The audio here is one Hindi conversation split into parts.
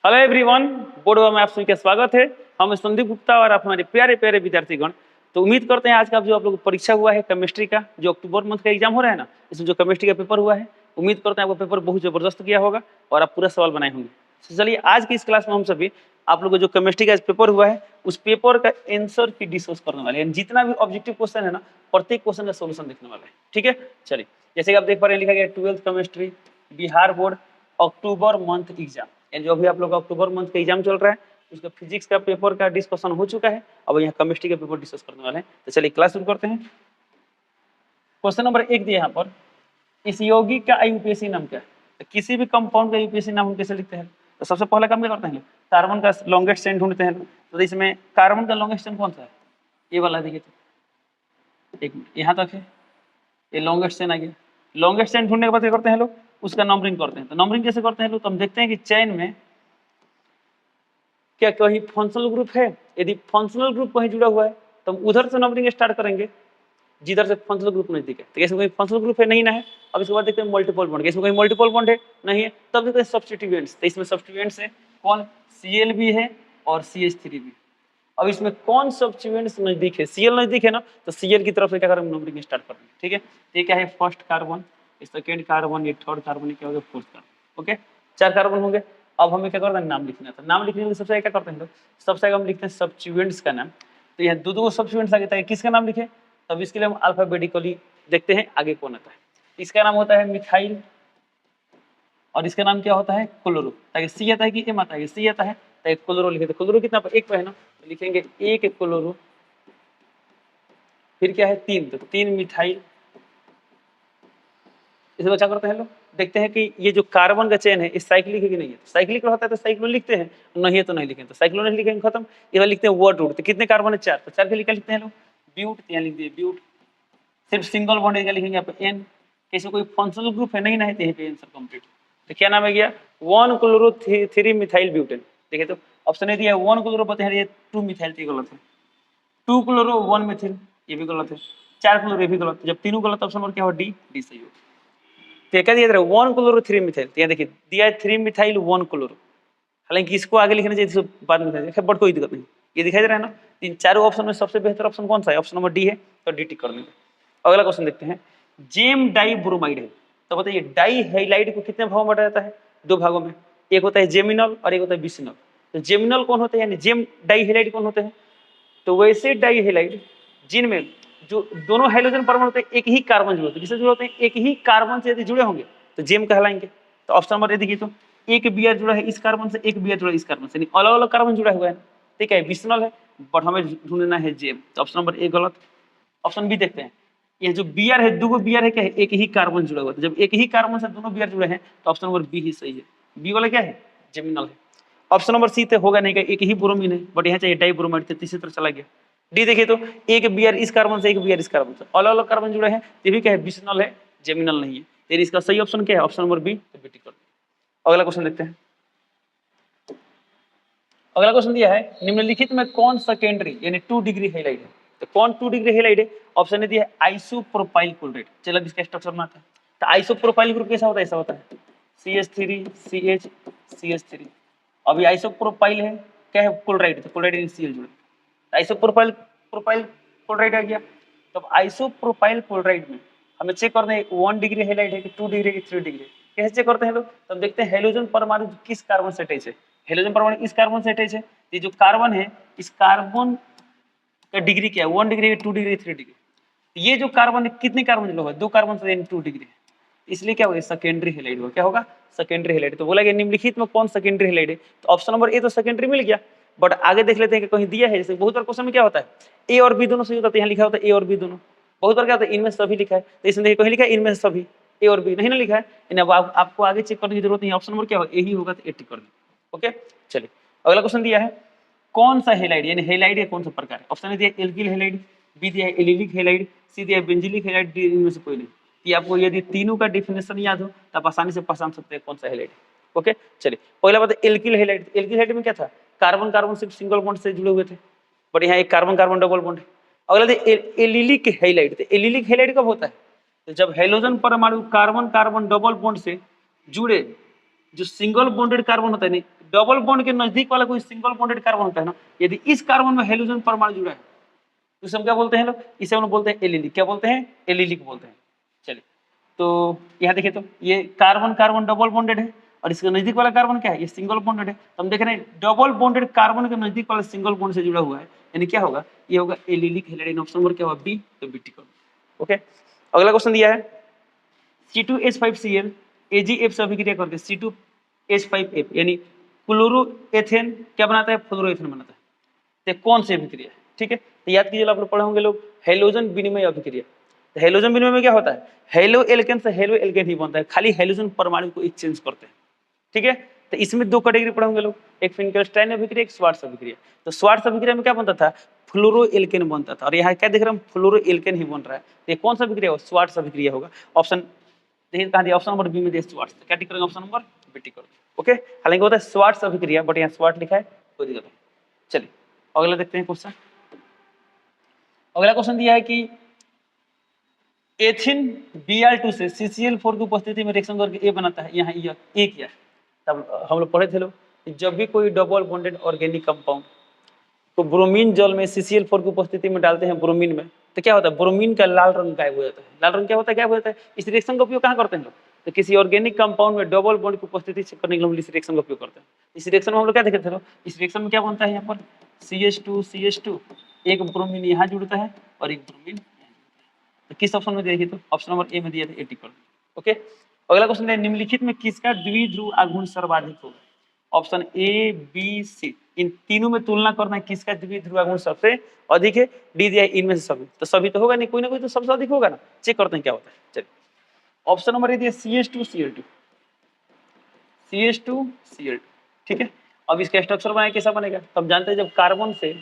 हेलो एवरीवन, बोर्ड में आप सभी का स्वागत है। हम संदीप गुप्ता और आप हमारे प्यारे प्यारे विद्यार्थीगण। तो उम्मीद करते हैं आज का जो आप लोग परीक्षा हुआ है केमिस्ट्री का, जो अक्टूबर मंथ का एग्जाम हो रहा है ना, इसमें जो केमिस्ट्री का पेपर हुआ है, उम्मीद करते हैं आपका पेपर बहुत जबरदस्त गया होगा और आप पूरा सवाल बनाए होंगे। तो चलिए आज की इस क्लास में हम सभी आप लोग को जो केमिस्ट्री का पेपर हुआ है उस पेपर का आंसर की डिस्कस करने वाले हैं। जितना भी ऑब्जेक्टिव क्वेश्चन है ना, प्रत्येक क्वेश्चन का सोल्यूशन देखने वाला है। ठीक है, चलिए जैसे कि आप देख पा रहे हैं लिखा गया 12th केमिस्ट्री बिहार बोर्ड अक्टूबर मंथ एग्जाम। जो भी आप लोग का अक्टूबर मंथ का एग्जाम चल रहा है उसका फिजिक्स का पेपर का डिस्कशन हो चुका है। अब यहाँ केमिस्ट्री का पेपर डिस्कस करने वाले हैं। तो चलिए क्लास शुरू करते हैं। क्वेश्चन नंबर 1 दिया यहाँ पर, इस यौगिक का यूपीएससी नाम क्या है? तो किसी भी कंपाउंड का यूपीएससी नाम हम कैसे लिखते हैं? तो सबसे पहला काम क्या करते हैं, कार्बन का लॉन्गेस्ट चेन ढूंढते हैं। तो इसमें कार्बन का लॉन्गेस्ट चेन कौन सा है? ये वाला देखिए, तो एक यहाँ तक है, ये लॉन्गेस्ट चेन आ गया। लॉन्गेस्ट चेन ढूंढने के बाद क्या करते हैं लोग, उसका नंबरिंग करते हैं। तो नंबरिंग कैसे करते हैं लोग, तो हम देखते हैं कि चेन में क्या कहीं फंक्शनल ग्रुप है। यदि फंक्शनल ग्रुप कहीं जुड़ा हुआ है तो हम उधर से नंबरिंग स्टार्ट करेंगे जिधर से फंक्शनल ग्रुप नजदीक है। तो इसमें कोई फंक्शनल ग्रुप है नहीं ना है। अब इसके बाद देखते हैं मल्टीपल बॉन्ड, इसमें कोई मल्टीपल बॉन्ड है नहीं है। तब देखते हैं सब्स्टिट्यूएंट्स। तो इसमें सब्स्टिट्यूएंट्स है कौन, Cl भी है और CH3 भी। अब इसमें कौन सब्स्टिट्यूएंट्स नजदीक है, Cl नजदीक है ना, तो Cl की तरफ से क्या करेंगे, नंबरिंग स्टार्ट करेंगे। ठीक है, ये क्या है, फर्स्ट कार्बन, सेकेंड कार्बन, ये थर्ड कार्बन, क्या हो गया फोर्थ कार्बन। ओके, 4 कार्बन होंगे। अब हमें क्या करना है, नाम लिखना है। तो नाम लिखने के लिए सबसे आगे क्या करते हैं लोग, सबसे आगे हम लिखते हैं सब्स्टिट्यूएंट्स का नाम। तो यहाँ दो सब्स्टिट्यूएंट्स आ गया, किसका नाम लिखे, तब इसके लिए हम अल्फाबेटिकली देखते हैं आगे कौन आता है। इसका नाम होता है मिथाइल और इसका नाम क्या होता है, क्लोरो। ताकि सी आता है कि एम आता है, सी आता है तो एक क्लोरो लिखे। तो क्लोरो कितना पर, एक पे है ना, तो लिखेंगे एक क्लोरो, फिर क्या है 3, तो 3 मिथाइल। इसे बचा करते हैं लोग, देखते हैं कि ये जो कार्बन का चेन है इस साइक्लिक है कि नहीं है। तो साइक्लिक होता है तो साइक्लोन लिखते हैं, नहीं है तो नहीं लिखेंगे। तो साइक्लोन नहीं लिखेंगे, खत्म। ये वाला लिखते हैं वर्ड रूट। तो कितने कार्बन है, 4, तो 4 के लिए क्या लिखते हैं लोग, ब्यूट। यहाँ लिख दिए ब्यूट। सिर्फ सिंगल बॉन्ड क्या लिखेंगे यहाँ पे, एन। कैसे कोई फंक्शनल ग्रुप है नहीं ना है, तो यहीं पे आंसर कंप्लीट। तो क्या नाम है गया, 1 क्लोरो 3 मिथाइल ब्यूटेन। देखिए तो ऑप्शन ए दिया है 1 क्लोरो, बताए ये 2 मिथाइल, तो गलत है। 2 क्लोरो 1 मिथिल, ये भी गलत है। 4 क्लोरो, ये भी गलत। जब तीनों गलत, ऑप्शन नंबर क्या हो, डी, डी सही हो। तो क्या दिया 1 क्लोरो 3 मिथाइल, तो यहाँ देखिए दिया है 3 मिथाइल 1 क्लोरो। हालांकि इसको आगे लिखना चाहिए, बाद में लिखना, बट कोई दिक्कत नहीं। ये दिखाई दे रहा है ना, इन चारों ऑप्शन में सबसे बेहतर ऑप्शन कौन सा है, ऑप्शन नंबर डी है। तो डी टिक कर देंगे। अगला क्वेश्चन देखते हैं, जेम डाई ब्रोमाइड है। तो बताइए डाई हैलाइड को कितने भागों में बांटा जाता है, 2 भागों में। एक होता है जेमिनल और एक होता है बिसिनल। तो जेमिनल कौन होते हैं, यानी जेम डाई हैलाइड कौन होते हैं, तो वैसे डाई हैलाइड जिनमें जो दोनों हाइड्रोजन परमाणु होते हैं एक ही कार्बन जुड़े होते हैं, किससे जुड़े होते हैं, एक ही कार्बन से यदि जुड़े होंगे तो जेम कहलाएंगे। तो ऑप्शन नंबर ए देखिए, तो एक बीआर जुड़ा है इस कार्बन से, एक बीआर जुड़ा है इस कार्बन से, अलग अलग कार्बन जुड़ा हुआ है। ठीक है, बिस्नल है, बट हमें ढूंढना है जेम। तो ऑप्शन नंबर ए गलत। ऑप्शन बी देखते हैं, ये जो बीआर है, दो बीआर है, क्या है, एक ही कार्बन जुड़ा हुआ है। जब एक ही कार्बन से दोनों बीआर जुड़े हैं तो ऑप्शन नंबर बी ही सही है। बी वाला क्या है, जेमिनल है। ऑप्शन नंबर सी तो होगा नहीं, का एक ही ब्रोमीन है, बट यहाँ चाहिए डाई ब्रोमाइड, तीसरी तरफ चला गया। डी देखिए, तो एक बीआर इस कार्बन से, एक बीआर इस कार्बन से, अलग अलग कार्बन जुड़े हैं, ये भी क्या है, बिस्नल है, जेमिनल नहीं है। फिर इसका सही ऑप्शन क्या है, ऑप्शन नंबर बी, तो बी टिक कर। अगला क्वेश्चन देखते हैं। अगला क्वेश्चन दिया है, निम्नलिखित में कौन सेकेंडरी यानी 2 डिग्री हैलाइड है। तो कौन 2 डिग्री हैलाइड है, ऑप्शन ने दिया है आइसोप्रोपाइल क्लोराइड। चलो इसका स्ट्रक्चर बनाते हैं। तो आइसोप्रोपाइल ग्रुप कैसा होता है, ऐसा होता है CH3 CH CH3। अभी आइसोप्रोपाइल है, क्या है, क्लोराइड, तो क्लोराइड NCl जुड़े। आइसोप्रोपाइल प्रोपाइल क्लोराइड आ गया। तो आइसोप्रोपाइल क्लोराइड में हमें चेक करना है 1 डिग्री हैलाइड है कि 2 डिग्री है कि 3 डिग्री। कैसे चेक करते हैं लोग, तो हम देखते हैं हेलोजन परमाणु किस कार्बन से अटैच है। हेलोजन परमाणु इस कार्बन से अटैच है। ये जो कार्बन है, इस कार्बन का डिग्री क्या है, 1 डिग्री, 2 डिग्री, 3 डिग्री। ये जो कार्बन है, कितने कार्बन जुड़ा हुआ है, 2 कार्बन से 2 डिग्री है, इसलिए क्या होगा, सेकेंडरी हैलाइड होगा। क्या होगा, सेकेंडरी हैलाइड। तो बोला गया निम्नलिखित में कौन सेकेंडरी हैलाइड है। तो ऑप्शन नंबर ए तो सेकेंडरी मिल गया, बट आगे देख लेते हैं कि कहीं दिया है। जैसे बहुत बार क्वेश्चन में क्या होता है, ए और बी दोनों सही होता है, यहाँ लिखा होता है ए और बी दोनों। बहुत बार क्या होता है, इनमें सभी लिखा है, तो इसमें देखिए कहीं लिखा है इनमें सभी, ए और बी नहीं ना लिखा है। अब आपको आगे चेक करने की जरूरत नहीं है, ऑप्शन नंबर क्या होगा, ए ही होगा, तो ए टिक कर दीजिए। ओके, चलिए अगला क्वेश्चन दिया है, कौन सा हैलाइड यानी हैलाइड है कौन सा प्रकार है। ऑप्शन दिया है एल्किल हैलाइड, बी दिया है एलिलिक हैलाइड, सी दिया है बेंजिलिक हैलाइड, डी इनमें से कोई नहीं। कि आपको यदि तीनों का डिफिनेशन याद हो तो आप आसानी से पहचान सकते हैं कौन सा हैलाइड है। ओके, चलिए पहला बात है एल्किल हैलाइड। एल्किल हैलाइड में क्या था, कार्बन कार्बन सिर्फ सिंगल बॉन्ड से जुड़े हुए थे, बट यहाँ एक कार्बन कार्बन डबल बॉन्ड है। अगला था एलिलिक हैलाइड। तो एलिलिक हैलाइड कब होता है, तो जब हेलोजन परमाणु कार्बन कार्बन डबल बॉन्ड से जुड़े जो सिंगल बॉन्डेड कार्बन होता है नहीं, डबल बॉन्ड के नजदीक वाला कोई सिंगल बॉन्डेड कार्बन होता है ना, यदि इस कार्बन में हाइड्रोजन परमाणु जुड़ा है तो इसे हम क्या बोलते हैं लोग, इसे हम लोग बोलते हैं एलिलिक। क्या बोलते हैं? एलिलिक बोलते हैं। चलिए, तो यहाँ देखिए, तो ये कार्बन कार्बन डबल बॉन्डेड है और इसके नजदीक वाला कार्बन क्या है, ये सिंगल बॉन्डेड है। तो हम देख रहे हैं डबल बॉन्डेड कार्बन के नजदीक वाला सिंगल बॉन्ड से जुड़ा हुआ है, यानी क्या होगा, ये होगा एलिलिक हैलाइड। ऑप्शन नंबर क्या होगा, बी, तो बी टिक। ओके, अगला क्वेश्चन दिया है C2H5Cl AgF से अभिक्रिया करके C2H5F यानी क्लोरोएथेन क्या बनाता है, फ्लोरोएथेन बनाता है। तो कौन सी अभिक्रिया है? ठीक है, तो याद कीजिए, आप लोग पढ़े होंगे लोग हैलोजन विनिमय अभिक्रिया। तो हैलोजन विनिमय में क्या होता है, हेलो एल्केन से हेलो एल्केन ही बनता है, खाली हैलोजन परमाणु को एक्सचेंज करते हैं। ठीक है, तो इसमें दो कैटेगरी पढ़े होंगे लोग, एक फिंकलस्टाइन अभिक्रिया, एक श्वार्ट्ज अभिक्रिया। तो श्वार्ट्ज अभिक्रिया में क्या बनता था, फ्लोरो एल्केन बनता था, और यहाँ क्या देख रहे हैं, फ्लोरो एल्केन ही बन रहा है। तो ये कौन सा अभिक्रिया होगा, श्वार्ट्ज अभिक्रिया होगा। ऑप्शन देखिए कहाँ दिया, ऑप्शन नंबर बी में दिया श्वार्ट्ज। तो क्या टिक करेंगे, ऑप्शन नंबर बी टिक करो। ओके, हालांकि होता है श्वार्ट्ज अभिक्रिया, बट यहाँ श्वार्ट्ज लिखा है, कोई दिक्कत नहीं। चलिए अगला देखते हैं क्वेश्चन। अगला क्वेश्चन दिया है कि एथिन Br2 से CCl4 की उपस्थिति में रिएक्शन करके ए बनाता है। यहाँ यह ए क्या है, तब हम लोग पढ़े थे लोग, जब भी कोई डबल बॉन्डेड ऑर्गेनिक कंपाउंड तो ब्रोमीन जल में CCl4 की उपस्थिति में डालते हैं ब्रोमीन में, तो क्या होता है, ब्रोमीन का लाल रंग गायब हो जाता है। लाल रंग क्या होता है, गायब हो जाता है। इस रिएक्शन का उपयोग कहाँ करते हैं लोग, तो किसी ऑर्गेनिक कंपाउंड में डबल बॉन्ड की उपस्थिति से करने के लिए हम इस रिएक्शन का उपयोग करते हैं। इस रिएक्शन में हम लोग क्या देखे थे लोग, इस रिएक्शन में क्या बनता है, यहाँ पर CH2 एक ब्रोमीन यहाँ जुड़ता है और एक ब्रोमीन, तो किस ऑप्शन में देखिए, तो ऑप्शन नंबर ए में दिया था, 80 पर। ओके, अगला क्वेश्चन है, निम्नलिखित में किसका द्विध्रुव आघूर्ण सर्वाधिक होगा। ऑप्शन ए, बी, सी, इन तीनों में तुलना करना है किसका द्विध्रुव आघूर्ण सबसे अधिक है। डी दिया है इनमें से सभी, तो सभी तो होगा नहीं, कोई ना कोई तो सबसे अधिक होगा ना। चेक करते हैं क्या होता है। चलिए, ऑप्शन नंबर ए दिया CH2Cl2, CH2Cl2। ठीक है, अब इसका स्ट्रक्चर बनाए कैसा बनेगा, तो हम जानते हैं जब कार्बन से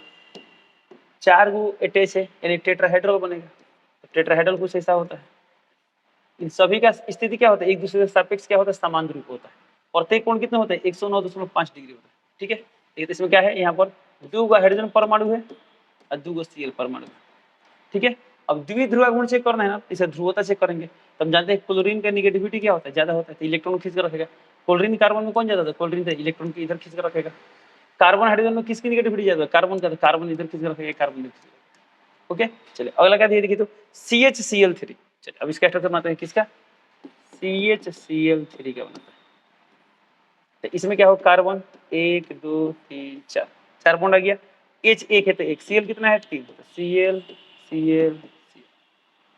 4 गो अटैच है यानी टेट्राहेड्रल बनेगा। टेट्राहेड्रल कुछ ऐसा होता है, इन सभी का स्थिति क्या होता है, एक दूसरे के सापेक्ष क्या होता है, समान ध्रुव होता है। प्रत्येक कोण कितने होते हैं, 109.5 डिग्री होता है। ठीक है, लेकिन इसमें क्या है, यहाँ पर 2 हाइड्रोजन परमाणु है और 2 Cl परमाणु है। ठीक है, अब द्विध्रुव आघूर्ण चेक करना है ना, इसे ध्रुवता चेक करेंगे। तो हम जानते हैं क्लोरीन का नेगेटिविटी क्या होता है, ज्यादा होता है, तो इलेक्ट्रॉन खींच कर रखेगा। क्लोरीन कार्बन में कौन ज्यादा था, क्लोरीन था, इलेक्ट्रॉन को इधर खींच कर रखेगा। कार्बन हाइड्रोजन में किसकी नेगेटिविटी ज्यादा, कार्बन का, तो कार्बन इधर खींच कर रखेगा, कार्बन इधर खींच कर। ओके, चलिए अगला क्या दिया, देखिए तो CHCl3। चलिए अब इसका स्ट्रक्चर बनाते हैं, किसका, CHCl3 का बनाता है। तो इसमें क्या हो, कार्बन 1 2 3 4, 4 बॉन्ड आ गया। H एक है तो एक, Cl कितना है, 3, तो Cl Cl Cl।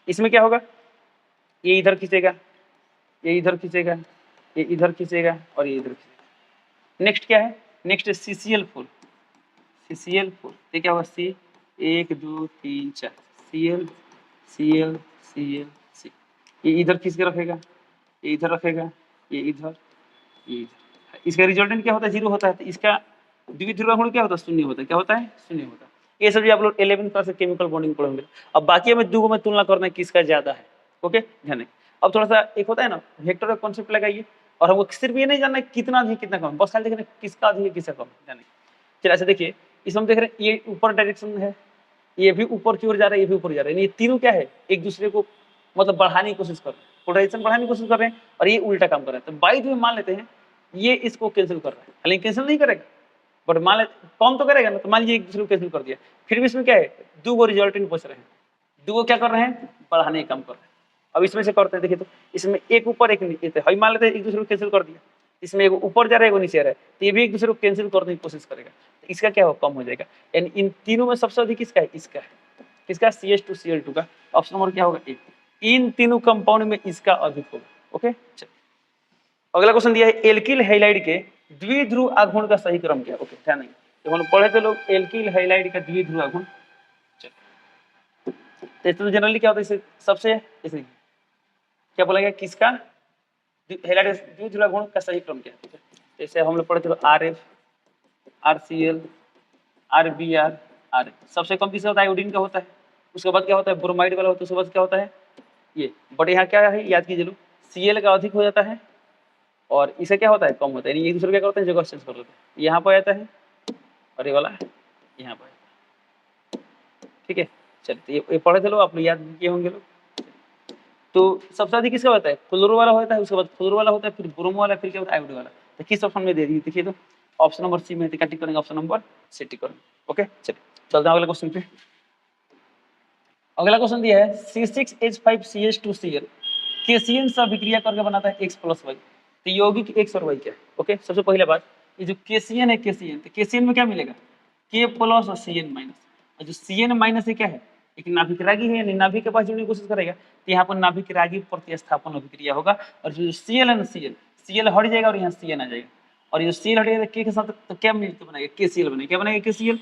इसमें क्या होगा, ये इधर खींचेगा, ये इधर खींचेगा, ये इधर खींचेगा और ये इधर खींचेगा। नेक्स्ट क्या है, नेक्स्ट है CCl4, CCl4, ये क्या होगा, C 1 2 3 4, Cl Cl Cl C, ये इधर खींच के रखेगा, ये इधर रखेगा, ये इधर, ये इधर। इसका रिजल्टेंट क्या होता है, 0 होता है। तो इसका द्विध्रुव आघूर्ण क्या होता है, 0 होता है। क्या होता है, 0 होता है। ये सब जो आप लोग 11th क्लास से केमिकल बॉन्डिंग पढ़ोगे। अब बाकी हमें दो में तुलना करना है किसका ज्यादा है। ओके, ध्यान रखिए। अब थोड़ा सा एक होता है ना, वेक्टर का कॉन्सेप्ट लगाइए, और हमको सिर्फ ये नहीं जानना है कितना अधिक कितना कम, बस खाली देखना है किसका अधिक है किसका कम। ध्यान रखिए, चलिए ऐसे देखिए, इसमें हम देख रहे हैं ये ऊपर डायरेक्शन है, ये भी ऊपर की ओर जा रहा है, ये भी ऊपर जा रहा है, ये तीनों क्या है, एक दूसरे को मतलब बढ़ाने की कोशिश कर रहे हैं, पोलराइजेशन बढ़ाने की कोशिश कर रहे हैं, और ये उल्टा काम कर रहा है। तो बाई द वे मान लेते हैं ये इसको कैंसिल कर रहा है, हालांकि कैंसिल नहीं करेगा, बट मान लेते कौन तो करेगा ना। तो मान लीजिए एक दूसरे को कैंसिल कर दिया, फिर भी इसमें क्या है, दो गो रिजल्टेंट बच रहे हैं, दो गो क्या कर रहे हैं, बढ़ाने का काम कर रहे हैं। अब इसमें से करते हैं, देखिए तो इसमें एक ऊपर एक नीचे, हम मान लेते हैं एक दूसरे को कैंसिल कर दिया, इसमें एक ऊपर जा रहा है एक नीचे आ रहा है, तो ये भी एक दूसरे को कैंसिल करने की कोशिश करेगा, तो इसका क्या हो, कम हो जाएगा। यानी इन तीनों में सबसे अधिक किसका है, इसका है, किसका, CH2Cl2 का। ऑप्शन नंबर क्या होगा, ए। इन तीनों कंपाउंड में इसका अधिक होगा। ओके, चलिए अगला क्वेश्चन दिया है, एल्किल हैलाइड के द्विध्रुव आघूर्ण का सही क्रम क्या है। ओके, ध्यान नहीं, तो हम पढ़े थे लोग एल्किल हैलाइड का द्विध्रुव आघूर्ण। तो जनरली क्या होता है, इसे सबसे इसे क्या बोला गया, किसका हैलाइड द्विध्रुव आघूर्ण का सही क्रम क्या है। जैसे हम लोग पढ़े थे RF, RCl, RBr, Ra। सबसे कम किसका होता है, आयोडीन का होता है। उसके बाद क्या होता है, ब्रोमाइड वाला होता है। उसके बाद क्या होता है ये, बट यहाँ क्या है, याद कीजिए लोग, Cl का अधिक हो जाता है और इसे क्या होता है, कम होता है। यानी एक दूसरे क्या करते हैं, जगह चेंज कर लेते हैं, यहाँ पर आता है और ये वाला यहाँ पर आता है। ठीक है, चलिए ये पढ़े थे लोग, आप लोग याद किए होंगे लोग। तो सबसे अधिक किसका होता है? क्लोरो वाला होता है, उसके बाद फ्लोरो वाला होता है, फिर ब्रोमो वाला, फिर क्या होता है? आयोडो वाला। तो किस ऑप्शन में दे दी? देखिए तो ऑप्शन नंबर सी में टिक करेंगे, ऑप्शन नंबर सी टिक करेंगे। ओके चलिए चलते हैं अगले क्वेश्चन पे। अगला क्वेश्चन दिया है C6H5CH2Cl केसीएन से अभिक्रिया करके बनाता है X+Y। तो यौगिक X और Y क्या है? ओके सबसे पहले बात, ये जो केसीएन है, केसीएन तो केसीएन में क्या मिलेगा? K प्लस और Cn माइनस। और जो Cn माइनस है क्या है? एक नाभिक रागी है, यानी नाभिक के पास जुड़ने की कोशिश करेगा, तो यहाँ पर नाभिक रागी प्रतिस्थापन अभिक्रिया होगा, और जो Cl है ना, Cl हट जाएगा और यहाँ Cn आ जाएगा, और ये Cl हटेगा तो K के साथ तो क्या मिलकर बनेगा? KCl बनेगा। क्या बनेगा? KCl।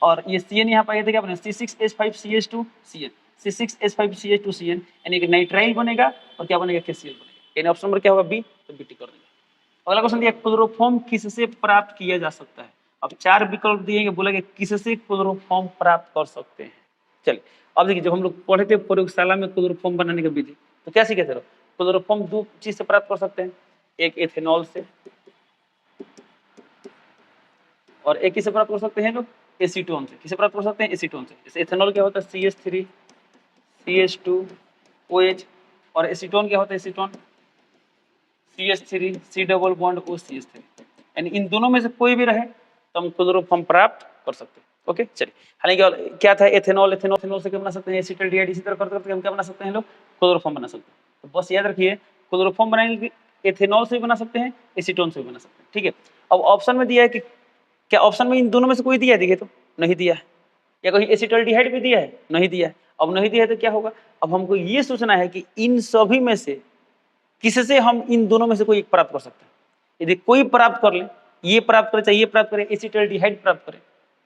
और ये Cn यहाँ पाएगा तो क्या बनेगा? C6H5CH2Cn, C6H5CH2Cn यानी कि नाइट्राइल बनेगा, और क्या बनेगा? KCl बनेगा। यानी ऑप्शन नंबर क्या होगा? बी। तो बी टिक कर देंगे। अगला क्वेश्चन दिया क्लोरोफॉर्म किससे प्राप्त किया जा सकता है? अब 4 विकल्प दिए, बोला कि किससे क्लोरोफॉर्म प्राप्त कर सकते हैं। चलिए अब देखिए, जब हम लोग पढ़े थे प्रयोगशाला में क्लोरोफॉर्म बनाने का विधि, तो क्या सीखे थे? क्लोरोफॉर्म 2 चीज से प्राप्त कर सकते हैं, एक एथेनॉल से और एक किससे प्राप्त कर सकते हैं लोग? एसीटोन से। किसे प्राप्त कर सकते हैं? एसीटोन से। जैसे एथेनॉल क्या होता है? CH3 CH2 OH, और एसीटोन क्या होता है? Acetone CH3 C double bond O CH3, यानी इन दोनों में से कोई भी रहे तो हम क्लोरोफॉर्म प्राप्त कर सकते हैं। ओके चलिए, हालांकि क्या था? एथेनॉल, एथेनॉल से क्या बना सकते हैं? एसिटाल्डिहाइड। इसी तरह करते करते हम क्या बना सकते हैं लोग? क्लोरोफॉर्म बना सकते हैं। तो बस याद रखिए, क्लोरोफॉर्म बनाने के लिए एथेनॉल से भी बना सकते हैं, एसीटोन से भी बना सकते हैं। ठीक है, अब ऑप्शन में दिया है कि क्या ऑप्शन में इन दोनों में से कोई दिया है? देखिए तो नहीं दिया है। या कहीं एसिटाल्डिहाइड भी दिया है? नहीं दिया है। अब नहीं दिया है तो क्या होगा? अब हमको ये सोचना है कि इन सभी में से किससे हम इन दोनों में से कोई एक प्राप्त कर सकते हैं। यदि कोई प्राप्त कर ले, ये प्राप्त करे, चाहे ये प्राप्त करे, एसिटाल्डिहाइड प्राप्त करे,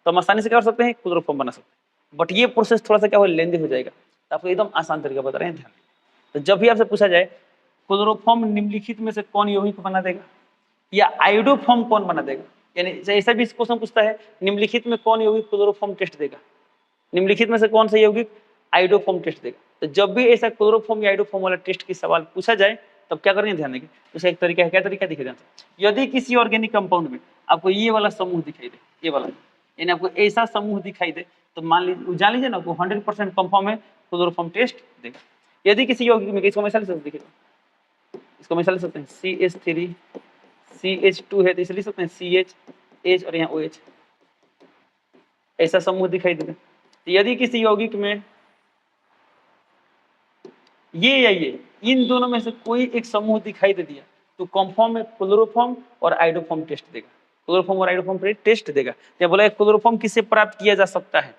तो हम आसानी से क्या कर सकते हैं? क्लोरोफॉर्म बना सकते हैं। बट ये प्रोसेस थोड़ा सा क्या हो, लेंदी हो जाएगा। तो आपको एकदम आसान तरीका बता रहे हैं, ध्यान। तो जब भी आपसे पूछा जाए क्लोरोफॉर्म निम्नलिखित में से कौन यौगिक बना देगा, या आयोडोफॉर्म कौन बना देगा, यानी ऐसा भी क्वेश्चन पूछता है, निम्नलिखित में कौन यौगिक क्लोरोफॉर्म टेस्ट देगा, निम्नलिखित में से कौन सा यौगिक आयोडोफॉर्म टेस्ट देगा। तो जब भी ऐसा क्लोरोफॉर्म या आयोडोफॉर्म वाला टेस्ट की सवाल पूछा जाए, तब क्या करेंगे? ध्यान देंगे। उसका एक तरीका है, क्या तरीका दिखे ध्यान से। यदि किसी ऑर्गेनिक कंपाउंड में आपको ये वाला समूह दिखाई दे, ये वाला, यानी आपको ऐसा समूह दिखाई दे, तो मान लीजिए, जान लीजिए ना, वो 100% कंफर्म है, क्लोरोफॉर्म टेस्ट देगा। यदि किसी यौगिक में, इसको हमेशा ले सकते हैं, इसको हमेशा ले सकते हैं, CH3 CH2 है तो इसे लिख सकते हैं CH और यहाँ OH, ऐसा समूह दिखाई देगा। तो यदि किसी यौगिक में ये या ये, इन दोनों में से कोई एक समूह दिखाई दे दिया, तो कंफर्म में क्लोरोफॉर्म और आयोडोफॉर्म टेस्ट देगा। क्लोरोफॉर्म और आयोडोफॉर्म टेस्ट देगा। या बोला क्लोरोफॉर्म किससे प्राप्त किया जा सकता है,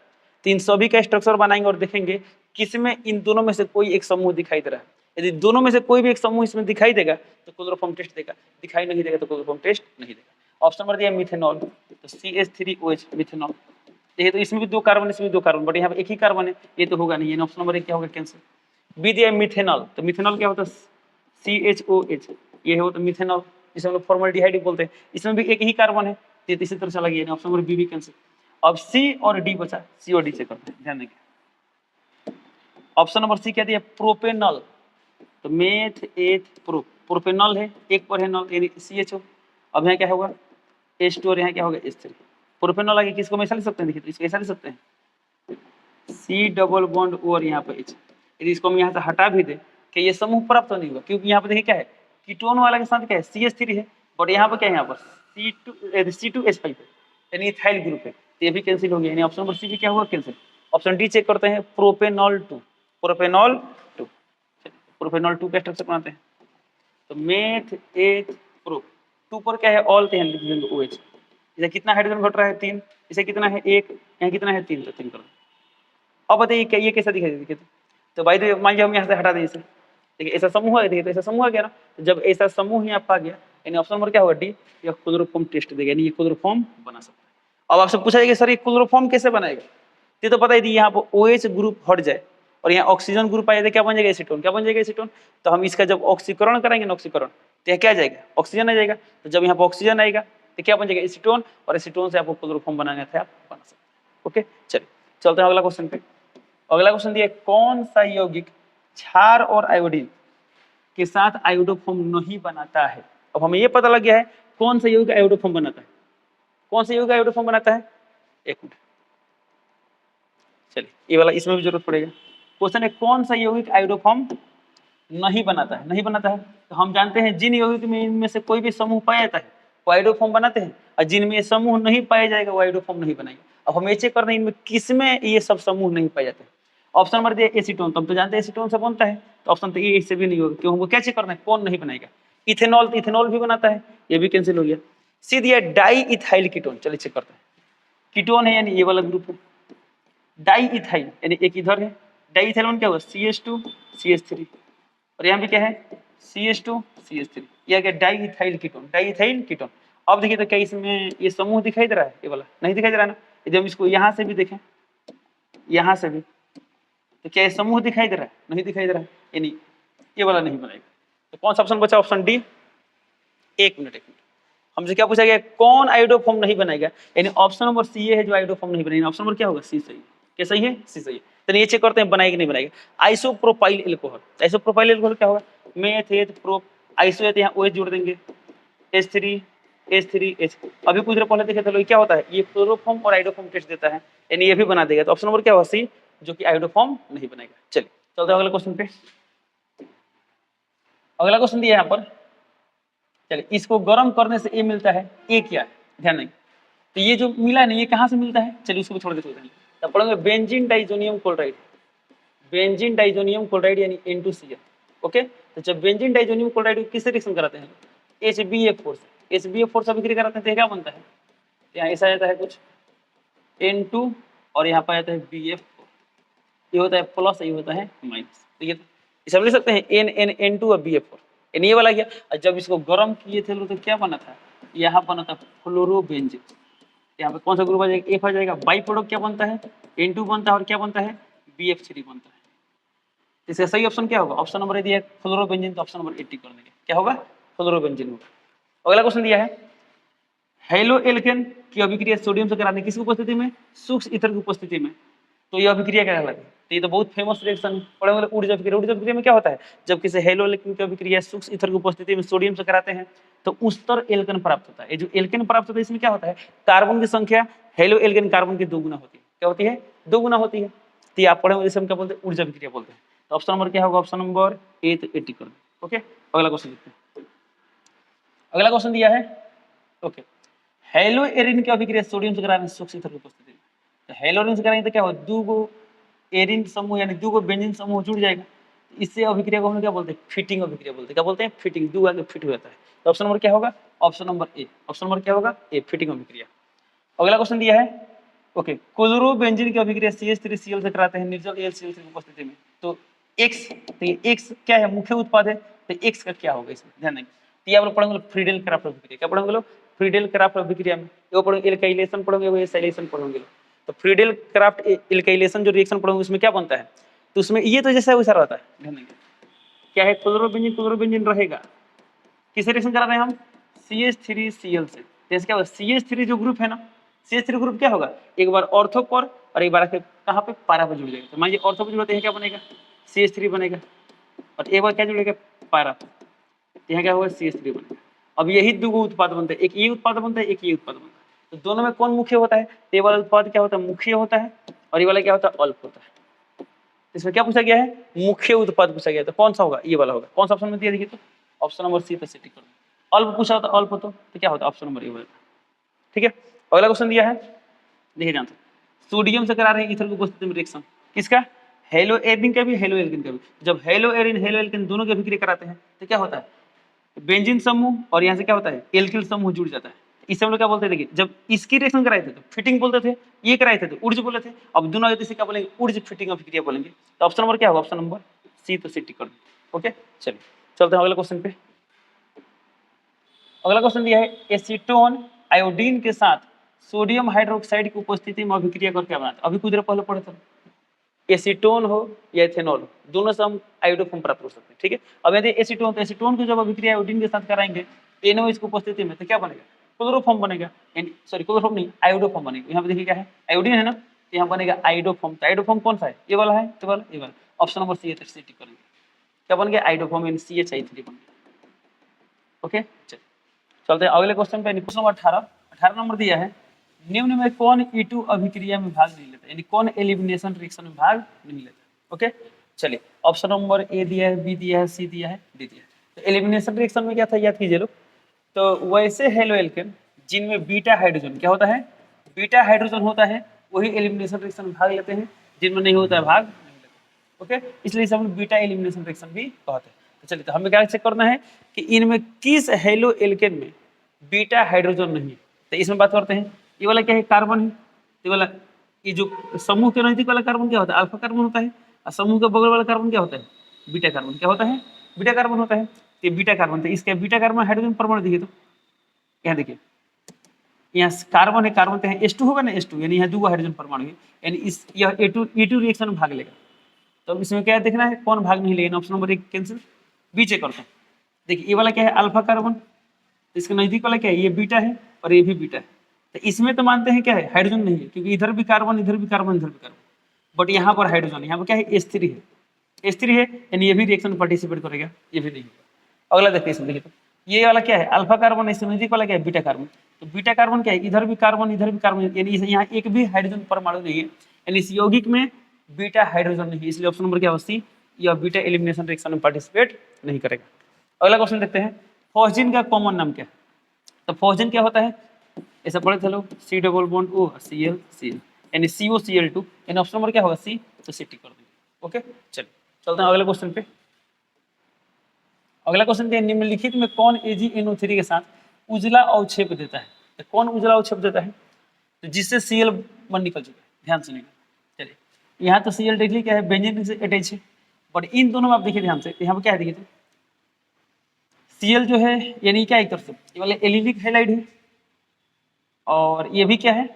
तो इन सभी का स्ट्रक्चर बनाएंगे और देखेंगे किसमें इन दोनों में से कोई एक समूह दिखाई दे रहा है। यदि दोनों में से कोई भी एक समूह इसमें दिखाई देगा तो क्लोरोफॉर्म टेस्ट देगा, दिखाई नहीं देगा तो क्लोरोफॉर्म टेस्ट नहीं देगा। ऑप्शन नंबर दिया मिथेनॉल, तो CH3OH मिथेनॉल। देखिए तो इसमें भी 2 कार्बन, इसमें भी 2 कार्बन, बट यहाँ पे एक ही कार्बन है, ये तो होगा नहीं। ऑप्शन नंबर 1 क्या होगा? कैंसिल। बी दिया मिथेनॉल, तो मिथेनॉल क्या होता है? CHOH, ये होता है मिथेनॉल, जिसे हम लोग फॉर्मल्डिहाइड बोलते हैं। इसमें भी एक ही कार्बन है, ये इसी तरह चला गया। ऑप्शन नंबर बी भी कैंसिल। अब सी और डी बचा, सी और डी से करते हैं, ध्यान देंगे। ऑप्शन नंबर सी क्या दिया? प्रोपेनॉल, तो मेथ एथ प्रोपेनॉल है, एक पर है नॉल, यानी CHO। अब यहाँ क्या होगा? H2 और यहाँ क्या होगा? H3। प्रोपेनॉल आगे किसको हम ऐसा लिख सकते हैं? देखिए तो इसको ऐसा लिख सकते हैं, C डबल बॉन्ड O और यहाँ पर H। यदि इसको हम यहाँ से हटा भी दे कि ये समूह प्राप्त नहीं हुआ, क्योंकि यहाँ पर देखिए क्या है, कीटोन वाला के साथ क्या है? CH3 है, बट यहाँ पर क्या है? यहाँ पर C2H5 है, यानी इथाइल ग्रुप है, तो ये भी कैंसिल हो गया। यानी ऑप्शन नंबर सी भी क्या होगा? कैंसिल। ऑप्शन डी चेक करते हैं, प्रोपेनॉल 2, प्रोपेनॉल 2, प्रोपेनॉल 2 का स्ट्रक्चर बनाते हैं, तो मेथ एथ प्रो 2 पर क्या है? ऑल, तो यहाँ लिख देंगे OH। इसे कितना हाइड्रोजन घट रहा है? 3। इसे कितना है? 1। यहाँ कितना है? 3, तो 3 कर दो। अब बताइए क्या ये कैसा दिखाई दे? देखिए तो भाई मान लीजिए हम यहाँ से हटा दें इसे, देखिए ऐसा समूह है, देखिए तो ऐसा समूह आ गया ना। तो जब ऐसा समूह यहाँ पर आ गया, यानी ऑप्शन नंबर क्या होगा? डी, या क्लोरोफॉर्म टेस्ट देगा, यानी ये क्लोरोफॉर्म बना सकता है। अब आपसे पूछा जाएगा सर ये क्लोरोफॉर्म कैसे बनाएगा, ये तो पता ही थी, यहाँ पर OH ग्रुप हट जाए और यहाँ ऑक्सीजन ग्रुप आ जाए, क्या बन जाएगा? एसीटोन। क्या बन जाएगा? एसीटोन। तो हम इसका जब ऑक्सीकरण कराएंगे ना, ऑक्सीकरण, तो यहाँ क्या आ जाएगा? ऑक्सीजन आ जाएगा। तो जब यहाँ पर ऑक्सीजन आएगा तो क्या बन जाएगा? एसीटोन, और एसीटोन से आपको क्लोरोफॉर्म बनाना था, आप बना सकते हैं। ओके चलिए चलते हैं अगला क्वेश्चन पे। अगला क्वेश्चन दिया, कौन सा यौगिक क्षार और आयोडीन के साथ आयोडोफॉर्म नहीं बनाता है। अब हमें ये पता लग गया है कौन सा यौगिक आयोडोफॉर्म बनाता है, कौन सा यौगिक आयोडोफॉर्म बनाता है। एक मिनट, चलिए ये वाला इसमें भी जरूरत पड़ेगा। क्वेश्चन है कौन सा यौगिक आयोडोफॉर्म नहीं बनाता है, नहीं बनाता है। तो हम जानते हैं जिन यौगिक में इनमें से कोई भी समूह पाया जाता है वो आइडोफॉर्म बनाते हैं, और जिनमें ये समूह नहीं पाया जाएगा वो आइडोफॉर्म नहीं बनाएंगे। अब हम ये चेक कर रहे हैं इनमें किसमें ये सब समूह नहीं पाए जाते हैं। ऑप्शन नंबर दिया एसीटोन, तो हम तो जानते हैं एसीटोन से बनता है, तो ऑप्शन तो ये इससे भी नहीं होगा, क्यों? हमको क्या चेक करना है, कौन नहीं बनाएगा। इथेनॉल, तो इथेनॉल भी बनाता है, ये भी कैंसिल हो गया। सी दिया डाई इथाइल कीटोन, चलिए चेक करते हैं। कीटोन है यानी ये वाला ग्रुप है, डाई इथाइल यानी एक इधर है, डाई इथाइल वन क्या हुआ CH2 CH3, और यहाँ भी क्या है CH2 CH3, यह क्या di ethyl ketone, di ethyl ketone. अब देखिए तो क्या इसमें ये समूह दिखाई दे रहा है, ये वाला नहीं दिखाई दे रहा है ना। यदि हम इसको यहाँ से भी देखें, यहाँ से भी, तो क्या ये समूह दिखाई दे रहा है, नहीं दिखाई दे रहा है, यानी ये वाला नहीं बनेगा। तो कौन सा ऑप्शन बचा, ऑप्शन डी। एक मिनट हमसे क्या पूछा गया, कौन आइडोफॉर्म नहीं बनाएगा, यानी ऑप्शन नंबर सी है जो आइडोफॉर्म नहीं बनेगा। ऑप्शन नंबर क्या होगा, सी सही है। क्या सही है, सी सही है। तो ये चेक करते हैं बनाएगा नहीं बनाएगा। आइसोप्रोपाइल एल्कोहल, आइसोप्रोपाइल एल्कोहल क्या होगा, मेथ एथ प्रो, आइसो है यहाँ OH जोड़ देंगे, H3 H3H। अभी कुछ देर पहले देखे थे क्या होता है, ये क्लोरोफॉर्म और आइडोफॉर्म टेस्ट देता है, यानी ये भी बना देगा। तो ऑप्शन नंबर क्या होगा, सी, जो कि आइडोफॉर्म नहीं बनेगा। चलिए चलते हैं अगले क्वेश्चन पे। अगला क्वेश्चन दिया यहाँ पर, चलिए इसको गर्म करने से ये मिलता है, ये क्या है, ध्यान नहीं। तो ये जो मिला है ना, ये कहाँ से मिलता है, चलिए उसको भी छोड़ देते हैं। तब पढ़ेंगे benzene diazonium chloride, benzene diazonium chloride यानी N2Cl। ओके, तो जब बेंजीन डाइजोनियम क्लोराइड किससे रिएक्शन कराते हैं, HbF4 से, HbF4 से अभिक्रिया कराते हैं तो क्या बनता है, यहाँ ऐसा आता है कुछ N2 और यहाँ पर आता है BF4, ये होता है प्लस, ये होता है माइनस। तो ये इसे हम लिख सकते हैं N2 और BF4, ये वाला गया। और जब इसको गर्म किए थे तो क्या बना था, यहाँ बना था फ्लोरोबेंजीन। यहाँ पे कौन सा ग्रुप आ जाएगा, F आ जाएगा। बाई प्रोडक्ट क्या बनता है, N2 बनता है, और क्या बनता है, BF3 बनता है। इसका सही ऑप्शन क्या होगा, ऑप्शन नंबर दिया है फ्लोरोबेंजीन, तो ऑप्शन नंबर 80 कर देंगे, क्या होगा, फ्लोरोबेंजीन होगा। अगला क्वेश्चन दिया है हेलो एल्केन की अभिक्रिया सोडियम से कराने किसकी उपस्थिति में, सूक्ष्म ईथर की उपस्थिति में, तो ये अभिक्रिया क्या कहलाती है। तो ये तो बहुत फेमस रिएक्शन पढ़ेंगे, ऊर्जा अभिक्रिया। ऊर्जा अभिक्रिया में क्या होता है, जब किसी हेलो एल्केन की अभिक्रिया सूक्ष्म ईथर की उपस्थिति में सोडियम से कराते हैं तो उस्तर एल्केन प्राप्त होता है। ये जो एल्केन प्राप्त होता है इसमें क्या होता है, कार्बन की संख्या हेलो एल्केन कार्बन की 2 गुना होती है। क्या होती है, 2 गुना होती है। तो ये आप पढ़ेंगे, जैसे हम क्या बोलते हैं, ऊर्जा अभिक्रिया बोलते हैं। तो ऑप्शन नंबर क्या होगा, ऑप्शन नंबर ए, 80 कर दें। ओके, अगला क्वेश्चन देखते हैं। अगला क्वेश्चन दिया है, ओके, हेलो एरिन की अभिक्रिया सोडियम से कराने सूक्ष्म ईथर की उपस्थिति में, तो हेलो एरिन से कराएंगे तो क्या होगा, 2 गो एरिन समूह यानी 2 गो बेंजीन समूह जुड़ जाएगा। इससे अभिक्रिया को हम क्या बोलते हैं, फिटिंग अभिक्रिया बोलते हैं। क्या बोलते हैं, फिटिंग, 2 आगे फिट हो जाता है। तो ऑप्शन नंबर क्या होगा, option number A. Option number क्या होगा, ए, फिटिंग अभिक्रिया। अगला क्वेश्चन दिया है, ओके, क्लोरोबेंजीन की अभिक्रिया CH3Cl से कराते हैं निर्जल AlCl3 की उपस्थिति में, तो X, तो ये X क्या है, मुख्य उत्पाद है, तो X का क्या होगा इसमें, ध्यान देंगे। तो ये आप लोग पढ़ेंगे फ्रीडेल क्राफ्ट अभिक्रिया। क्या पढ़ेंगे लोग, फ्रीडेल क्राफ्ट अभिक्रिया में वो पढ़ेंगे, एल्काइलेशन पढ़ेंगे, वो एसाइलेशन पढ़ेंगे। तो फ्रीडेल क्राफ्ट एल्काइलेशन जो रिएक्शन पढ़ेंगे उसमें क्या बनता है, तो उसमें ये तो जैसा वैसा रहता है, ध्यान देंगे। क्या है, क्लोरोबेंजीन रहेगा, किसे रिएक्शन करा रहे हैं हम, CH3Cl से। जैसे क्या होगा, CH3 जो ग्रुप है ना, CH3 ग्रुप क्या होगा, एक बार ऑर्थो पर और एक बार कहाँ पे, पारा पर जुड़ जाएगा। तो मान लीजिए ऑर्थो पर जुड़ते हैं, क्या बनेगा, CH3 बनेगा, और एक बार क्या जुड़ेगा, पारा पर, यहाँ क्या होगा, CH3 बनेगा। अब यही 2 उत्पाद बनते हैं, एक ये उत्पाद बनता है, एक ये उत्पाद बनता है। तो दोनों में कौन मुख्य होता है, तो ये वाला उत्पाद क्या होता है, मुख्य होता है, और ये वाला क्या होता है, अल्प होता है। इसमें क्या पूछा गया है, मुख्य उत्पाद पूछा गया है, तो कौन सा होगा, ये वाला होगा। कौन सा ऑप्शन में दिया, देखिए तो ऑप्शन नंबर सी, तो टिक कर दो। अल्प पूछा होता, अल्प तो क्या होता, ऑप्शन नंबर ए होगा। ठीक है, अगला क्वेश्चन दिया है, देखिए जानते, सोडियम से करा रहे हैं ईथर की उपस्थिति में रिएक्शन, किसका, हेलो एरिन का भी, हेलो एल्केन का भी। जब हेलो एरिन हेलो एल्केन दोनों की अभिक्रिया कराते हैं तो क्या होता है, बेंजीन समूह और यहाँ से क्या होता है, एल्किल समूह जुड़ जाता है। इसे हम लोग क्या बोलते हैं, देखिए जब इसकी रिएक्शन कराए थे तो फिटिंग बोलते थे, ये कराए थे तो ऊर्ज बोले थे। अब दोनों आए तो इसे क्या बोलेंगे, ऊर्ज फिटिंग अभिक्रिया बोलेंगे। तो ऑप्शन नंबर क्या होगा, ऑप्शन नंबर सी, तो सी टिक कर दो। ओके, चलिए चलते हैं अगले क्वेश्चन पे। अगला क्वेश्चन दिया है, एसीटोन आयोडीन के साथ सोडियम हाइड्रोक्साइड की उपस्थिति में अभिक्रिया कर क्या बनाते हैं। अभी कुछ देर पहले पढ़े थे, एसीटोन हो या इथेनॉल हो, दोनों से हम आयोडोफॉर्म प्राप्त कर सकते हैं। ठीक है, अब यदि एसीटोन, तो एसीटोन की जब अभिक्रिया आयोडीन के साथ कराएंगे NOH की उपस्थिति में तो क्या बनेगा, क्लोरोफॉर्म बनेगा, सॉरी क्लोरोफॉर्म नहीं, आयोडोफॉर्म बनेगा। यहाँ पे देखिए क्या है, आयोडीन है ना, तो यहाँ बनेगा आयोडोफॉर्म। तो आयोडोफॉर्म कौन सा है, ये वाला है, ये वाला, ये वाला। ऑप्शन नंबर सी, सी टिक करेंगे, क्या बन गया, आयोडोफॉर्म यानी CH3 बन गया। ओके, चलिए चलते हैं अगले क्वेश्चन पे। क्वेश्चन नंबर 18 नंबर दिया है, निम्न में कौन E2 अभिक्रिया में भाग नहीं लेता, यानी कौन एलिमिनेशन रिएक्शन में भाग नहीं लेता। ओके, चलिए ऑप्शन नंबर ए दिया है, बी दिया है, सी दिया है, डी दिया है। तो एलिमिनेशन रिएक्शन में क्या था याद कीजिए लोग। तो वैसे हेलो एल्केन जिनमें बीटा हाइड्रोजन क्या होता है, बीटा हाइड्रोजन होता है, वही एलिमिनेशन रिएक्शन में भाग लेते हैं, जिनमें नहीं होता है भाग नहीं लेते। ओके, इसलिए इसे हम बीटा एलिमिनेशन रिएक्शन भी कहते हैं। तो चलिए, तो हमें क्या चेक करना है कि इनमें किस हेलो एल्केन में बीटा हाइड्रोजन नहीं है। तो इसमें बात करते हैं, ये वाला क्या है, कार्बन है। ये वाला, ये जो समूह के नजदीक वाला कार्बन क्या होता है, अल्फा कार्बन होता है, और समूह के बगल वाला कार्बन क्या होता है, बीटा कार्बन। क्या होता है, बीटा कार्बन होता है। तो बीटा कार्बन, तो इसके बीटा कार्बन हाइड्रोजन परमाणु देखिए, तो यहाँ देखिए, यहाँ कार्बन है, कार्बन तो H2 होगा ना, H2 यानी यहाँ 2 हाइड्रोजन परमाणु है, यानी इस यह E2 रिएक्शन में भाग लेगा। तो इसमें क्या देखना है, कौन भाग नहीं लेगा। Option number 1 cancel, b check करते हैं। देखिए ये वाला क्या है, अल्फा कार्बन, इसके नजदीक वाला क्या है, ये बीटा है और ये भी बीटा है। तो इसमें तो मानते हैं क्या है, हाइड्रोजन नहीं है, क्योंकि इधर भी कार्बन, इधर भी कार्बन, इधर भी कार्बन, बट यहाँ पर हाइड्रोजन, यहाँ पर क्या है, H3 है, H3 है, यानी ये भी रिएक्शन में पार्टिसिपेट करेगा, ये भी नहीं होगा। अगला देखिए, इसमें देखिए, तो ये वाला क्या है, अल्फा कार्बन, इसके नजदीक वाला क्या है, बीटा कार्बन। तो बीटा कार्बन क्या है, इधर भी कार्बन, इधर भी कार्बन, यानी यहाँ एक भी हाइड्रोजन परमाणु नहीं है, यानी इस यौगिक में बीटा हाइड्रोजन नहीं है, इसलिए ऑप्शन नंबर क्या होगा, सी, यह बीटा एलिमिनेशन रिएक्शन में पार्टिसिपेट नहीं करेगा। अगला क्वेश्चन देखते हैं, फॉस्फेट का कॉमन नाम क्या है। तो फॉस्फेट क्या होता है, ऐसा पढ़े थे लोग, C double bond O Cl Cl, यानी COCl2, यानी ऑप्शन नंबर क्या होगा, सी, तो सी टिक कर देंगे। ओके, चलिए चलते हैं अगले क्वेश्चन पे। अगला क्वेश्चन है, निम्नलिखित में कौन AgNO3 के साथ उजला अवक्षेप देता है। तो कौन उजला अवक्षेप देता है, तो जिससे Cl बन निकल चुका है, ध्यान सुनिएगा। चलिए, यहाँ तो Cl देखिए क्या है, बेंजीन से अटैच है, बट इन दोनों में आप देखिए ध्यान से, यहाँ पे क्या है, देखिए Cl जो है, यानी क्या, एक तरफ से ये वाले एलिलिक हैलाइड है, और ये भी क्या है,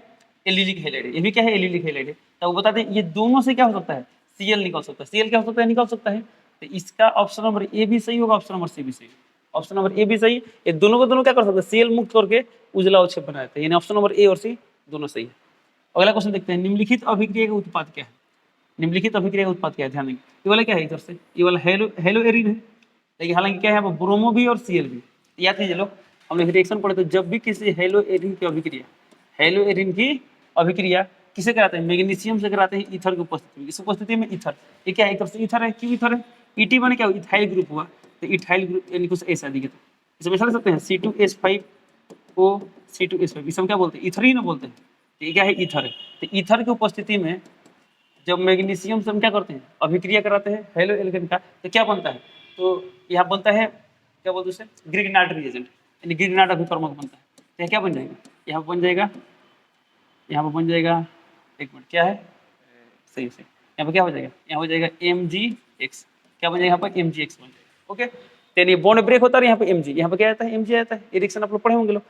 एलिलिक हैलाइड है, ये भी क्या है, एलिलिक हैलाइड है। तो वो बताते हैं ये दोनों से क्या हो सकता है, Cl निकल सकता है। Cl क्या हो सकता है, निकल सकता है। तो इसका ऑप्शन नंबर ए भी सही होगा, ऑप्शन नंबर सी भी सही, ऑप्शन नंबर ए भी सही। ये दोनों को दोनों क्या कर सकते हैं, Cl मुक्त करके उजला अवक्षेप बना देते हैं, यानी ऑप्शन नंबर ए और सी दोनों सही है। अगला क्वेश्चन देखते हैं, निम्नलिखित अभिक्रिया का उत्पाद क्या है। निम्नलिखित अभिक्रिया का उत्पाद क्या है, ध्यान देंगे। ये वाला क्या है, इधर से ये वाला हेलो एरिन है, लेकिन हालांकि क्या है, ब्रोमो भी और Cl भी। याद कीजिए लोग, हमने रिएक्शन पढ़े, तो जब भी किसी हेलो एरिन की अभिक्रिया, हेलो एरिन की अभिक्रिया किसे कराते हैं, मैग्नीशियम से कराते हैं, ईथर की उपस्थिति में। इस उपस्थिति में ईथर, ये क्या है, एक तरफ से ईथर है, क्यों ईथर है, ET बने क्या, इथाइल ग्रुप हुआ, तो इथाइल ग्रुप यानी कुछ ऐसा दिखे, तो इसमें समझ सकते हैं C2H5O C2H5, इसे हम क्या बोलते हैं, ईथर ही ना बोलते हैं। तो ये क्या है, ईथर है। तो ईथर की उपस्थिति में जब मैग्नीशियम से हम क्या करते हैं, अभिक्रिया कराते हैं हेलो एल्केन का, तो क्या बनता है, तो यहाँ बनता है, क्या बोलते हैं उसे, ग्रिग्नार्ड रिएजेंट, यानी ग्रिग्नार्ड अभिकर्मक बनता है। तो क्या बन जाएगा, यहाँ पर बन जाएगा, यहाँ पर बन जाएगा, एक मिनट, क्या है, सही से यहाँ पर क्या हो जाएगा, यहाँ हो जाएगा MgX, क्या बन जाएगा, यहाँ पर MgX बन जाएगा। ओके, तो ये बॉन्ड ब्रेक होता है, यहाँ पे Mg, यहाँ पे क्या आता है, Mg आता है, ये रिएक्शन आप लोग पढ़े होंगे लोग।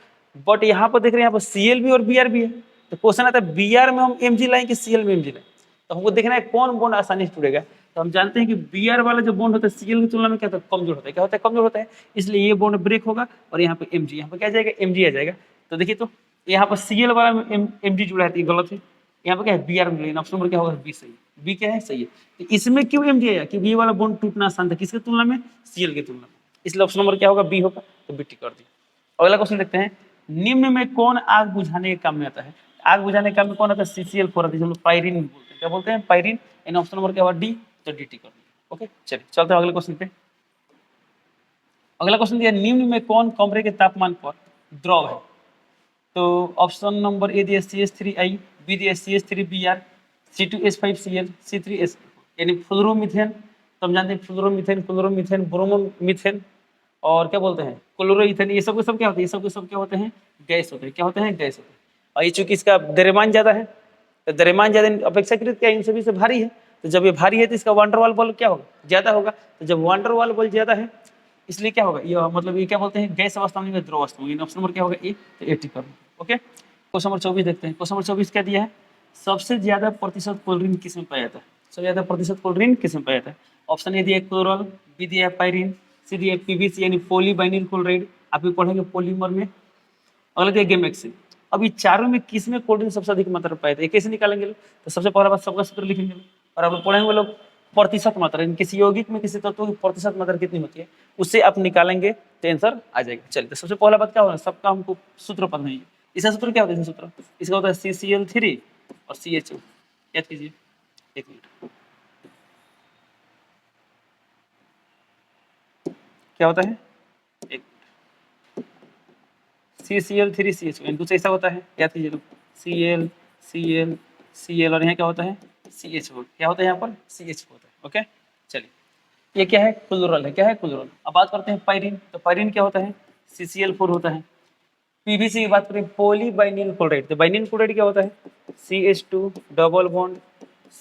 बट यहाँ पर देख रहे हैं, यहाँ पर Cl भी और Br भी है, तो क्वेश्चन आता है Br में हम Mg लाएं कि Cl में Mg लाएं। तो हमको देखना है कौन बॉन्ड आसानी से जुड़ेगा। तो हम जानते हैं कि Br वाला जो बॉन्ड होता है Cl की तुलना में क्या होता है, कमजोर होता है। क्या होता है, कमजोर होता है, इसलिए ये बॉन्ड ब्रेक होगा और यहाँ पे Mg, यहाँ पे क्या आ जाएगा, Mg आ जाएगा। तो देखिए, तो यहाँ पर Cl वाला में Mg जुड़ा है, तो ये गलत है। यहाँ पे क्या है, Br में, ऑप्शन नंबर क्या होगा, बी सही है। बी क्या है, सही है। तो इसमें क्यों Mg आया, क्योंकि ये वाला बॉन्ड टूटना आसान था, किसके तुलना में, Cl की तुलना में, इसलिए ऑप्शन नंबर क्या होगा, बी होगा। तो बी टिक कर दिया। अगला क्वेश्चन देखते हैं, निम्न में कौन आग बुझाने के काम में आता है। आग बुझाने के काम में कौन आता है, CCl4 आता है, हम लोग पायरीन बोलते हैं। क्या बोलते हैं, पायरीन, यानी ऑप्शन नंबर क्या होगा, डी, तो डी टिक कर दिया। ओके, चलिए चलते हैं अगले क्वेश्चन पे। अगला क्वेश्चन दिया, निम्न में कौन कमरे के तापमान पर द्रव है। तो ऑप्शन नंबर ए दिया CH3I, बी दिया CH3Br, C2H5Cl, C3H, यानी फ्लोरोमीथेन। तो हम जानते हैं फ्लोरोमीथेन, क्लोरोमीथेन, ब्रोमोमीथेन, और क्या बोलते हैं, क्लोरोइथेन। ये सब के सब क्या होते हैं, ये सब के सब क्या होते हैं, गैस होते हैं। क्या होते हैं, गैस होते हैं। और ये चूंकि इसका द्रव्यमान ज्यादा है, तो द्रव्यमान ज्यादा अपेक्षाकृत क्या इन सभी से भारी है, तो जब ये भारी है तो इसका वान डेर वाल बल क्या होगा, ज्यादा होगा। तो जब वान डेर वाल बल ज्यादा है, इसलिए क्या होगा, ये मतलब ये क्या बोलते हैं, गैस अवस्था में, द्रव अवस्था में। ऑप्शन नंबर क्या होगा, ए, तो ए टिक कर। ओके, क्वेश्चन नंबर 24 देखते हैं। क्वेश्चन नंबर 24 क्या दिया है, सबसे ज्यादा प्रतिशत कोल्ड्रिन किस में पाया जाता है। सबसे ज्यादा प्रतिशत कोल्ड्रिन किस में पाया जाता है। ऑप्शन ए दिया है क्लोरल, बी दिया है पायरीन, सी दिया है PVC यानी पॉलीवाइनिल क्लोराइड, आप भी पढ़ेंगे पॉलीमर में। अगला दिया गेमेक्सिन। अब ये चारों में किस में कोल्ड्रिन सबसे अधिक मात्रा में पाया जाता है, कैसे निकालेंगे लोग। तो सबसे पहला बात, सबका सूत्र लिखेंगे लोग, और आप लोग पढ़ेंगे लोग प्रतिशत मात्रा, किसी यौगिक में किसी तत्व की प्रतिशत मात्रा कितनी होती है, उससे आप निकालेंगे तो आंसर आ जाएगा। चलिए, तो सबसे पहला बात क्या होगा, सबका हमको सूत्र पता नहीं है। इसका सूत्र क्या होता है, सूत्र इसका होता है CCl3 और CHO। याद कीजिए, एक मिनट, क्या होता है, एक CCl3CH, कुछ ऐसा होता है, याद कीजिए लोग, Cl Cl Cl और यहाँ क्या होता है CH4, क्या होता है यहाँ पर CH होता है। ओके चलिए, ये क्या है, क्लोरल है, क्या है क्लोरल। अब बात करते हैं पायरीन, तो पायरीन क्या होता है CCl4 होता है। पीवीसी की बात करें, पॉलीवाइनिल क्लोराइड, तो वाइनिल क्लोराइड क्या होता है CH2 डबल बॉन्ड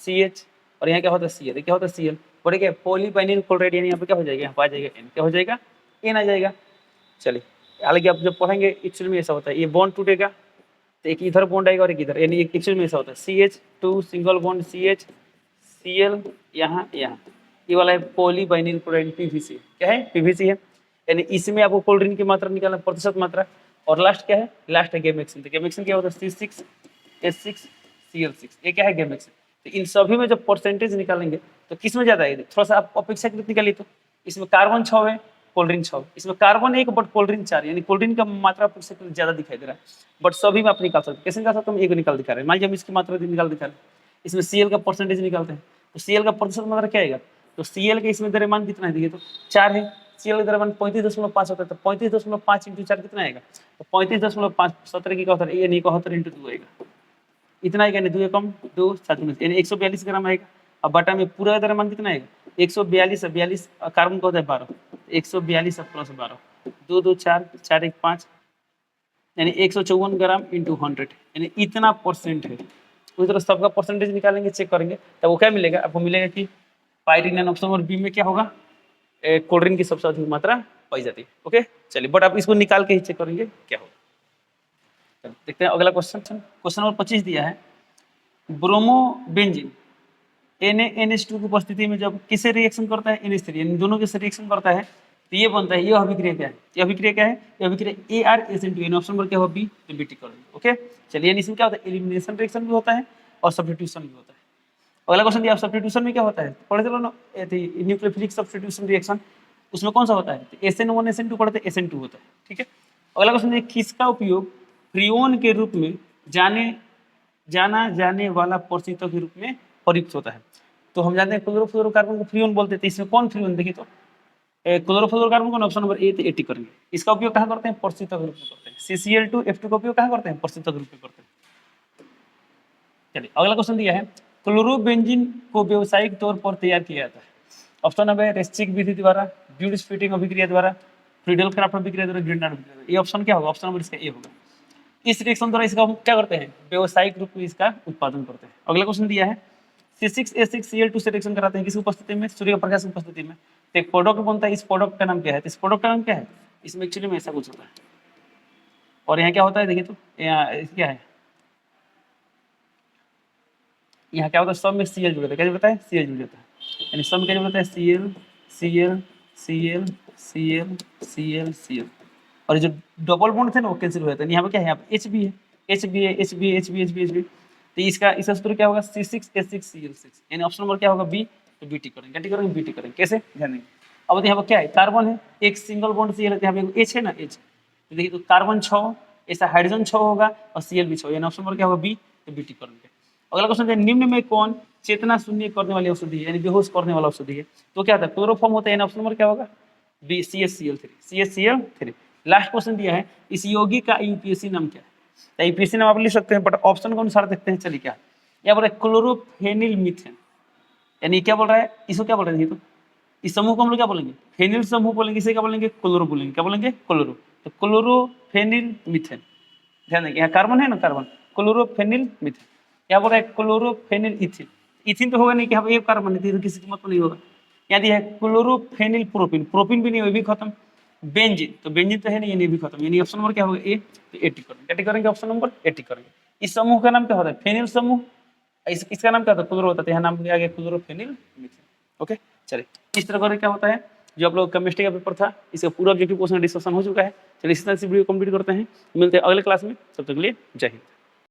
CH और यहाँ क्या होता है Cl, क्या होता है Cl, और क्या पॉलीवाइनिल क्लोराइड, यानी यहाँ पे क्या हो जाएगा, यहाँ पे आ जाएगा N, क्या हो जाएगा N आ जाएगा। चलिए हालांकि आप जब पढ़ेंगे एक्चुअल में ऐसा होता है, ये बॉन्ड टूटेगा तो एक इधर बॉन्ड आएगा और एक इधर, यानी एक्चुअल में ऐसा होता है CH2 single bond CH Cl यहाँ यहाँ, ये वाला है पॉलीवाइनिल क्लोराइड PVC, क्या है PVC है, यानी इसमें आपको क्लोरीन की मात्रा निकालना, प्रतिशत मात्रा, और लास्ट क्या है, लास्ट है गैमेक्सिन, तो गैमेक्सिन क्या होता है C6H6Cl6, ये क्या है गैमेक्सिन। तो इन सभी में जब परसेंटेज निकालेंगे तो किस में ज्यादा है, थोड़ा सा आप अपेक्षाकृत निकालिए, तो इसमें कार्बन 6 है, कोल्ड्रिंक 6, इसमें कार्बन 1 बट कोल्ड्रिंक 4, यानी कोल्ड्रिंक का मात्रा अपेक्षाकृत ज्यादा दिखाई दे रहा है, बट सभी में आप निकाल सकते हैं। कैसे निकाल सकते हैं, हम एक निकाल दिखा रहे हैं, मान लीजिए हम इसकी मात्रा निकाल दिखा रहे हैं, इसमें Cl का परसेंटेज निकालते हैं, तो Cl का प्रतिशत मात्रा क्या आएगा, तो Cl के इसमें द्रव्यमान कितना है, देखिए तो 4 है, Cl का द्रव्यमान 35.5 होता है, तो 35.5 इंटू 4 कितना आएगा, तो 35.5, 17 की 71, ये नहीं 71 इंटू 2 आएगा, इतना आएगा, नहीं 2 कम 2 7 यानी 142 ग्राम आएगा। अब बटा में पूरा द्रव्यमान कितना आएगा, 142 42, कार्बन का होता है 12, 142 प्लस 12, 2 2 4 4 1 5, यानी 154 ग्राम इंटू 100, यानी इतना परसेंट है। उसी तरह सबका परसेंटेज निकालेंगे, चेक करेंगे, तब वो क्या मिलेगा, आपको मिलेगा कि पायरीन ऑप्शन नंबर बी में क्या होगा, क्लोरीन की सबसे अधिक मात्रा पाई जाती है। ओके चलिए, बट आप इसको निकाल के ही चेक करेंगे क्या होगा। देखते हैं अगला क्वेश्चन, क्वेश्चन नंबर 25 दिया है, ब्रोमोबेंजीन NaNH2 की उपस्थिति में जब किसे रिएक्शन करता है, NH3, यानी दोनों के रिएक्शन करता है, तो ये बनता है, ये अभिक्रिया क्या है, ये अभिक्रिया क्या है, ये अभिक्रिया ArSN2, यानी ऑप्शन नंबर क्या होगा बी, तो BT करेंगे। ओके चलिए, यानी इसमें क्या होता है, एलिमिनेशन रिएक्शन भी होता है और सब्स्टिट्यूशन भी होता है। अगला क्वेश्चन दिया, सब्स्टिट्यूशन में क्या होता है, पढ़े चलो ना, न्यूक्लियोफिलिक सब्स्टिट्यूशन रिएक्शन, उसमें कौन सा होता है, तो SN1 SN2 पढ़ते, SN2 होता है। ठीक है, अगला क्वेश्चन है, किसका उपयोग फ्रीओन के रूप में जाना जाने वाला परिचितों के रूप में प्रयुक्त होता है। तो हम जानते हैं क्लोरोफ्लोरोकार्बन को फ्रीओन बोलते हैं, तो इसमें कौन फ्रीओन, देखिए तो क्लोरोफ्लोरोकार्बन को ऑप्शन नंबर ए तो 80 करेंगे। इसका उपयोग कहाँ करते हैं, परिचितों के रूप में करते हैं। CCl2F2 का उपयोग कहाँ करते हैं, परिचितों के रूप में करते हैं। चलिए अगला क्वेश्चन दिया है, क्लोरोबेंजीन को व्यावसायिक तौर पर तैयार किया जाता है। ऑप्शन नंबर है रेस्चिक विधि द्वारा, ब्यूड-स्प्लिटिंग अभिक्रिया द्वारा, फ्रीडल क्राफ्ट अभिक्रिया द्वारा, ग्रीनडार्ड अभिक्रिया द्वारा। ये ऑप्शन क्या होगा, ऑप्शन नंबर इसका ए होगा। इस रिएक्शन द्वारा इसका हम क्या करते हैं, व्यावसायिक रूप में इसका उत्पादन करते हैं। अगला क्वेश्चन दिया है, C6H6Cl2 से रिएक्शन कराते हैं, किस उपस्थिति में, सूर्य का प्रकाश की उपस्थिति में, तो एक प्रोडक्ट बनता है, इस प्रोडक्ट का नाम क्या है, इस प्रोडक्ट का नाम क्या है, इसमें एक्चुअली में ऐसा कुछ होता है। और यहाँ क्या होता है, देखिए तो यहाँ क्या है, यहाँ क्या होता है, सब में Cl जुड़ जाता है, क्या जुड़ता है, Cl जुड़ जाता है, यानी सब में क्या जुड़ता है, Cl Cl Cl Cl Cl Cl, और ये जो डबल बॉन्ड थे ना वो कैंसिल हो जाता है। यहाँ पे क्या है, यहाँ पे H भी है, H भी है, H भी H भी H भी H भी, तो इसका सूत्र क्या होगा, C6H6Cl6, यानी ऑप्शन नंबर क्या होगा बी, तो BT करेंगे, क्या करेंगे, BT करेंगे। कैसे, ध्यान देंगे। अब यहाँ पर क्या है, कार्बन है, एक सिंगल बॉन्ड Cl है, यहाँ पे H है ना, H, तो देखिए तो कार्बन 6, ऐसा हाइड्रोजन 6 होगा और Cl भी 6, यानी ऑप्शन नंबर क्या होगा बी, तो BT करेंगे। अगला क्वेश्चन है, निम्न में कौन चेतना शून्य करने वाली औषधि है, यानी बेहोश करने वाला औषधि है, तो क्या होता है, क्लोरोफॉर्म होता है, यानी ऑप्शन नंबर क्या होगा बी, CHCl3। लास्ट क्वेश्चन दिया है, इस यौगिक का यूपीएससी नाम क्या है, तो यूपीएससी नाम आप लिख सकते हैं, बट ऑप्शन के अनुसार देखते हैं। चलिए क्या यहाँ पर क्लोरोफेनिल मीथेन, यानी क्या बोल रहा है, इसको क्या बोल रहे हैं, तो इस समूह को हम लोग क्या बोलेंगे, फेनिल समूह बोलेंगे, इसे क्या बोलेंगे, क्लोरो बोलेंगे, क्या बोलेंगे, क्लोरो, तो क्लोरोफेनिल मीथेन। ध्यान देंगे, यहाँ कार्बन है ना, कार्बन, क्लोरोफेनिल मीथेन। यहाँ बोल रहा है क्लोरोफेनिल इथिन, इथिन तो होगा नहीं कि यहाँ एक कार्बन है, तो किसी कीमत में नहीं होगा। यहाँ दिया है क्लोरोफेनिल प्रोपिन, प्रोपिन भी नहीं, वो भी खत्म। बेंजीन, तो बेंजीन तो है नहीं, ये भी खत्म, यानी ऑप्शन नंबर क्या होगा ए, तो 80 करेंगे, 80 करेंगे, ऑप्शन नंबर 80 करेंगे। इस समूह का नाम क्या होता है, फेनिल समूह, इसका नाम क्या होता है, क्लोरो होता है, यहाँ नाम आ गया क्लोरोफेनिल मीथेन। ओके चलिए, इस तरह क्या होता है, जो आप लोग केमिस्ट्री का पेपर था, इसका पूरा ऑब्जेक्टिव क्वेश्चन डिस्कशन हो चुका है। चलिए इस तरह से वीडियो कंप्लीट करते हैं, मिलते हैं अगले क्लास में, तब तक के लिए जय हिंद।